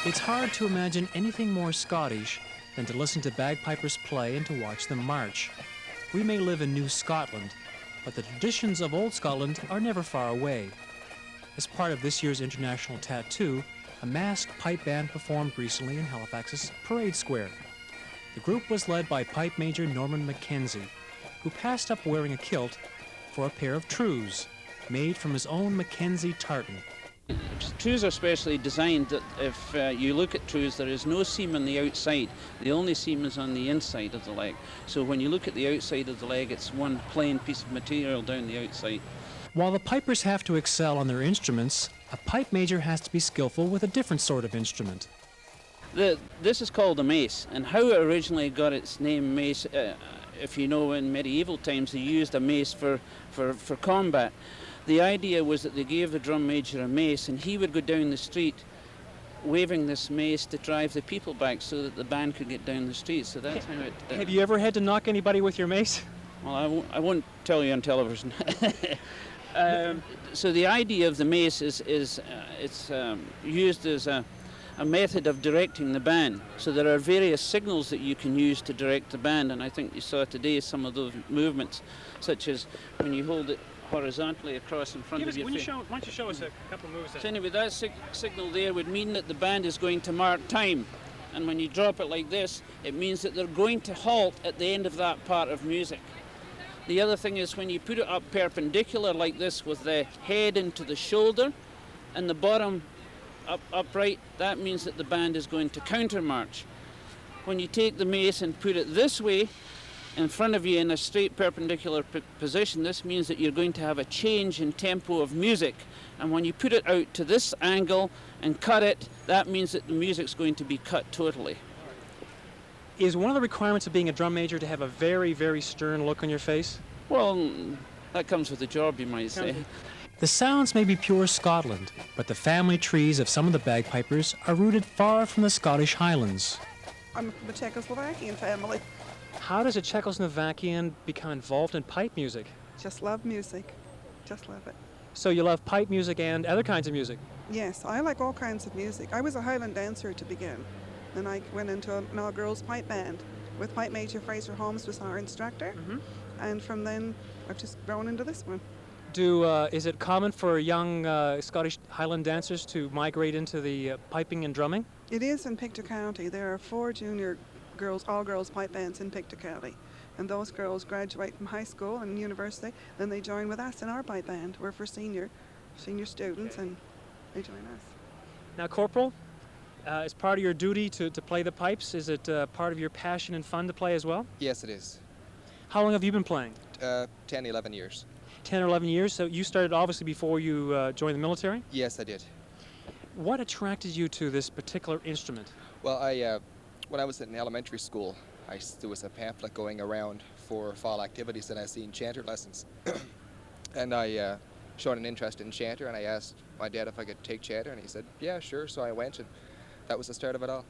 It's hard to imagine anything more Scottish than to listen to bagpipers play and to watch them march. We may live in New Scotland, but the traditions of Old Scotland are never far away. As part of this year's International Tattoo, a masked pipe band performed recently in Halifax's Parade Square. The group was led by Pipe Major Norman Mackenzie, who passed up wearing a kilt for a pair of trews made from his own Mackenzie tartan. Trews are specially designed that if you look at trews, there is no seam on the outside. The only seam is on the inside of the leg. So when you look at the outside of the leg, it's one plain piece of material down the outside. While the pipers have to excel on their instruments, a pipe major has to be skillful with a different sort of instrument. This is called a mace, and how it originally got its name mace, if you know, in medieval times they used a mace for combat. The idea was that they gave the drum major a mace and he would go down the street waving this mace to drive the people back so that the band could get down the street. So that's how it... Have you ever had to knock anybody with your mace? Well, I won't tell you on television. So the idea of the mace is it's used as a method of directing the band. So there are various signals that you can use to direct the band, and I think you saw today some of those movements, such as when you hold it horizontally across in front of your face. Why don't you show us a couple of moves? So anyway, that signal there would mean that the band is going to mark time. And when you drop it like this, it means that they're going to halt at the end of that part of music. The other thing is when you put it up perpendicular like this with the head into the shoulder and the bottom upright, that means that the band is going to counter march. When you take the mace and put it this way, in front of you in a straight perpendicular position, this means that you're going to have a change in tempo of music. And when you put it out to this angle and cut it, that means that the music's going to be cut totally. Is one of the requirements of being a drum major to have a very, very stern look on your face? Well, that comes with the job, you might say. The sounds may be pure Scotland, but the family trees of some of the bagpipers are rooted far from the Scottish Highlands. I'm from a Czechoslovakian family. How does a Czechoslovakian become involved in pipe music? Just love music. Just love it. So you love pipe music and other kinds of music? Yes, I like all kinds of music. I was a Highland dancer to begin. Then I went into an all-girls pipe band with Pipe Major Fraser Holmes was our instructor. And from then, I've just grown into this one. Is it common for young Scottish Highland dancers to migrate into the piping and drumming? It is in Pictou County. There are 4 junior girls, all-girls pipe bands in Pictou County. And those girls graduate from high school and university, then they join with us in our pipe band. We're for senior students, and they join us. Now, Corporal, as part of your duty to play the pipes, is it part of your passion and fun to play as well? Yes, it is. How long have you been playing? 10, 11 years. 10 or 11 years. So you started obviously before you joined the military? Yes, I did. What attracted you to this particular instrument? Well, when I was in elementary school, there was a pamphlet going around for fall activities, and I seen chanter lessons. And I showed an interest in chanter, and I asked my dad if I could take chanter, and he said, yeah, sure. So I went, and that was the start of it all.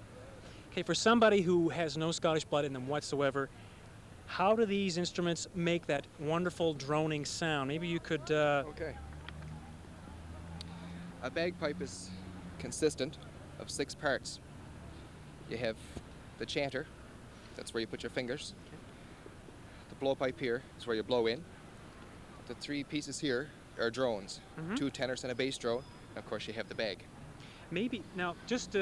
Okay, for somebody who has no Scottish blood in them whatsoever, how do these instruments make that wonderful droning sound? Maybe you could... Okay. A bagpipe is consistent of 6 parts. You have the chanter, that's where you put your fingers. The blowpipe here is where you blow in. The 3 pieces here are drones, 2 tenors and a bass drone, and of course you have the bag. Maybe, now, just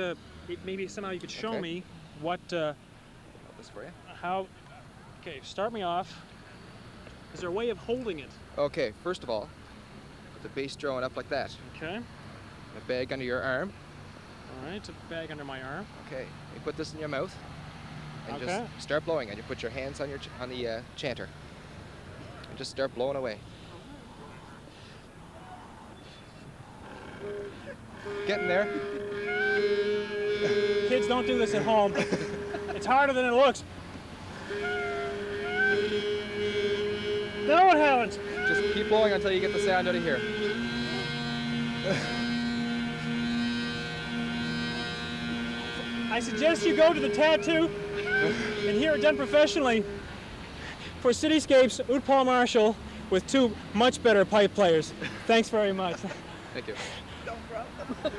maybe somehow you could show me what... Help this for you. How... Okay, start me off. Is there a way of holding it? Okay, first of all, put the bass drone up like that. Okay. The bag under your arm. All right, a bag under my arm. Okay, you put this in your mouth and just start blowing, and you put your hands on the chanter and just start blowing away. Getting there. Kids, don't do this at home. It's harder than it looks. No, it hasn't. Just keep blowing until you get the sound out of here. I suggest you go to the tattoo and hear it done professionally. For Cityscapes, Paul Marshall with 2 much better pipe players. Thanks very much. Thank you. No problem.